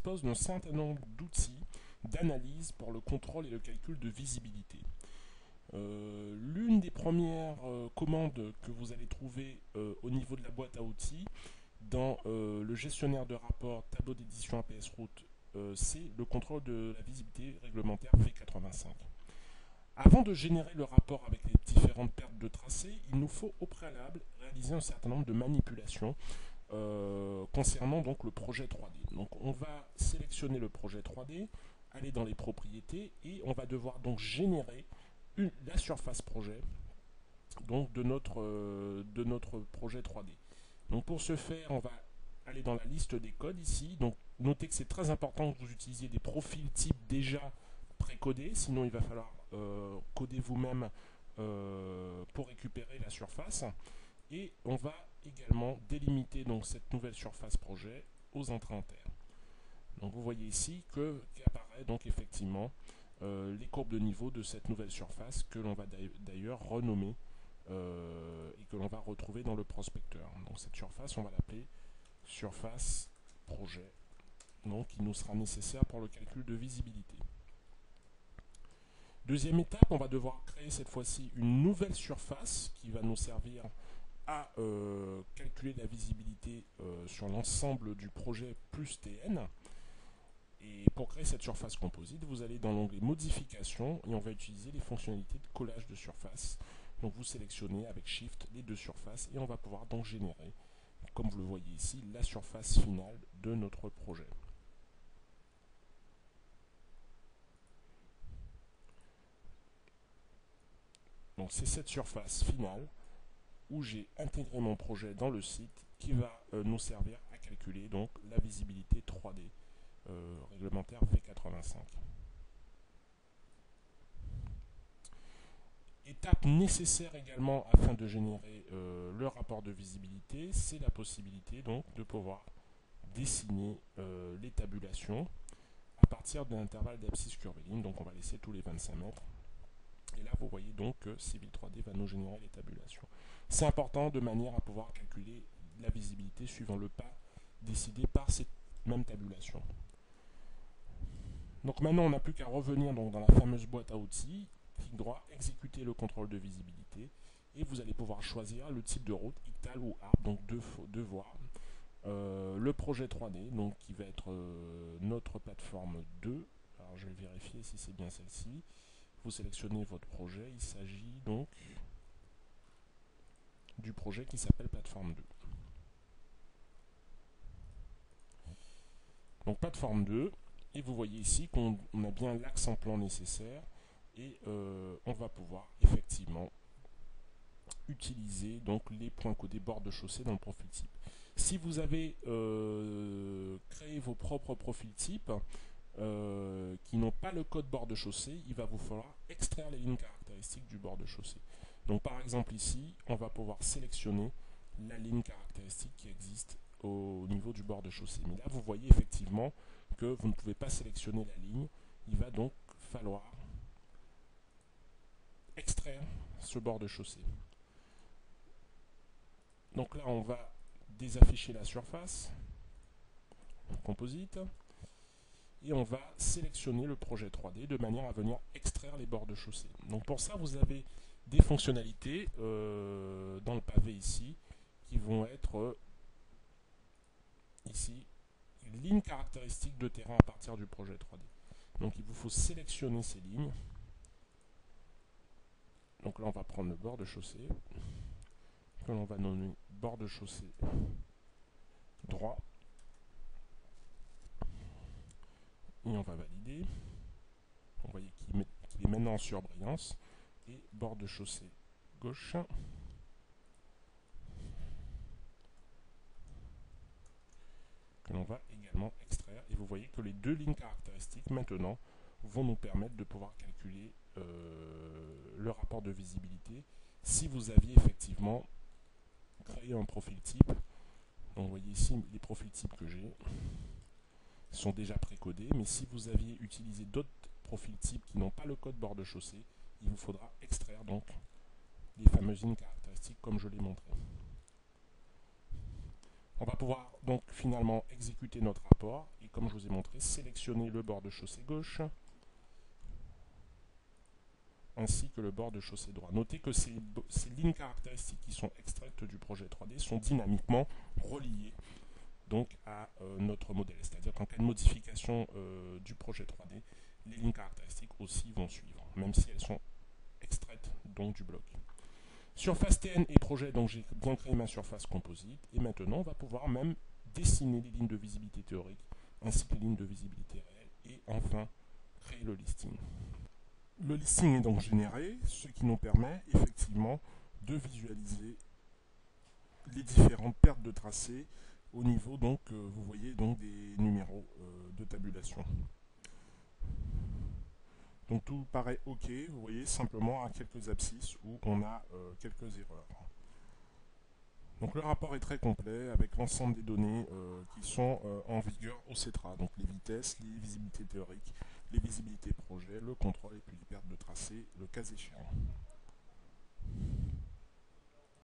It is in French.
dispose d'un certain nombre d'outils d'analyse pour le contrôle et le calcul de visibilité. L'une des premières commandes que vous allez trouver au niveau de la boîte à outils dans le gestionnaire de rapport tableau d'édition APS Route, c'est le contrôle de la visibilité réglementaire V85. Avant de générer le rapport avec les différentes pertes de tracé, il nous faut au préalable réaliser un certain nombre de manipulations concernant donc le projet 3D. Donc on va sélectionner le projet 3D, aller dans les propriétés et on va devoir donc générer la surface projet donc de notre projet 3D. Donc pour ce faire, on va aller dans la liste des codes ici. Donc notez que c'est très important que vous utilisiez des profils types déjà précodés, sinon il va falloir coder vous-même pour récupérer la surface. Et on va également délimiter donc cette nouvelle surface projet aux entrées internes. Donc vous voyez ici qu'apparaît donc effectivement les courbes de niveau de cette nouvelle surface que l'on va d'ailleurs renommer et que l'on va retrouver dans le prospecteur. Donc cette surface, on va l'appeler surface projet, donc qui nous sera nécessaire pour le calcul de visibilité. Deuxième étape, on va devoir créer cette fois-ci une nouvelle surface qui va nous servir à calculer la visibilité sur l'ensemble du projet plus TN. Et pour créer cette surface composite, vous allez dans l'onglet modification et on va utiliser les fonctionnalités de collage de surface. Donc vous sélectionnez avec Shift les deux surfaces et on va pouvoir donc générer, comme vous le voyez ici, la surface finale de notre projet. Donc c'est cette surface finale où j'ai intégré mon projet dans le site qui va nous servir à calculer donc la visibilité 3D réglementaire V85. Étape nécessaire également afin de générer le rapport de visibilité, c'est la possibilité donc de pouvoir dessiner les tabulations à partir de l'intervalle d'abscisse curviligne. Donc on va laisser tous les 25 mètres. Et là vous voyez donc que Civil 3D va nous générer les tabulations. C'est important de manière à pouvoir calculer la visibilité suivant le pas décidé par cette même tabulation. Donc maintenant on n'a plus qu'à revenir donc dans la fameuse boîte à outils, clic droit, exécuter le contrôle de visibilité et vous allez pouvoir choisir le type de route, ICTAL ou ARP, donc deux voies. Le projet 3D, donc qui va être notre plateforme 2. Alors je vais vérifier si c'est bien celle-ci. Vous sélectionnez votre projet, il s'agit donc du projet qui s'appelle plateforme 2. Donc plateforme 2, et vous voyez ici qu'on a bien l'axe en plan nécessaire et on va pouvoir effectivement utiliser donc les points codés bord de chaussée dans le profil type. Si vous avez créé vos propres profils types qui n'ont pas le code bord de chaussée, il va vous falloir extraire les lignes caractéristiques du bord de chaussée. Donc par exemple ici, on va pouvoir sélectionner la ligne caractéristique qui existe au niveau du bord de chaussée. Mais là, vous voyez effectivement que vous ne pouvez pas sélectionner la ligne. Il va donc falloir extraire ce bord de chaussée. Donc là, on va désafficher la surface, composite, et on va sélectionner le projet 3D de manière à venir extraire les bords de chaussée. Donc pour ça, vous avez des fonctionnalités dans le pavé ici, qui vont être ici, lignes caractéristiques de terrain à partir du projet 3D. Donc il vous faut sélectionner ces lignes. Donc là, on va prendre le bord de chaussée, que l'on va nommer bord de chaussée droit. Et on va valider. Vous voyez qu'il est maintenant en surbrillance. Et bord de chaussée gauche. Que l'on va également extraire. Et vous voyez que les deux lignes caractéristiques maintenant vont nous permettre de pouvoir calculer le rapport de visibilité si vous aviez effectivement créé un profil type. Donc vous voyez ici les profils types que j'ai sont déjà précodés, mais si vous aviez utilisé d'autres profils types qui n'ont pas le code bord de chaussée, il vous faudra extraire donc les fameuses lignes caractéristiques comme je l'ai montré. On va pouvoir donc finalement exécuter notre rapport et comme je vous ai montré, sélectionner le bord de chaussée gauche ainsi que le bord de chaussée droit. Notez que ces lignes caractéristiques qui sont extraites du projet 3D sont dynamiquement reliées donc à notre modèle. C'est-à-dire qu'en cas de modification du projet 3D, les lignes caractéristiques aussi vont suivre, même si elles sont extraites donc du bloc. Surface TN et projet, donc j'ai bien créé ma surface composite et maintenant on va pouvoir même dessiner les lignes de visibilité théorique ainsi que les lignes de visibilité réelle et enfin créer le listing. Le listing est donc généré, ce qui nous permet effectivement de visualiser les différentes pertes de tracé au niveau donc vous voyez donc des numéros de tabulation. Donc tout paraît ok, vous voyez simplement à quelques abscisses où on a quelques erreurs. Donc le rapport est très complet avec l'ensemble des données qui sont en vigueur au CETRA, donc les vitesses, les visibilités théoriques, les visibilités projet, le contrôle et puis les pertes de tracé, le cas échéant.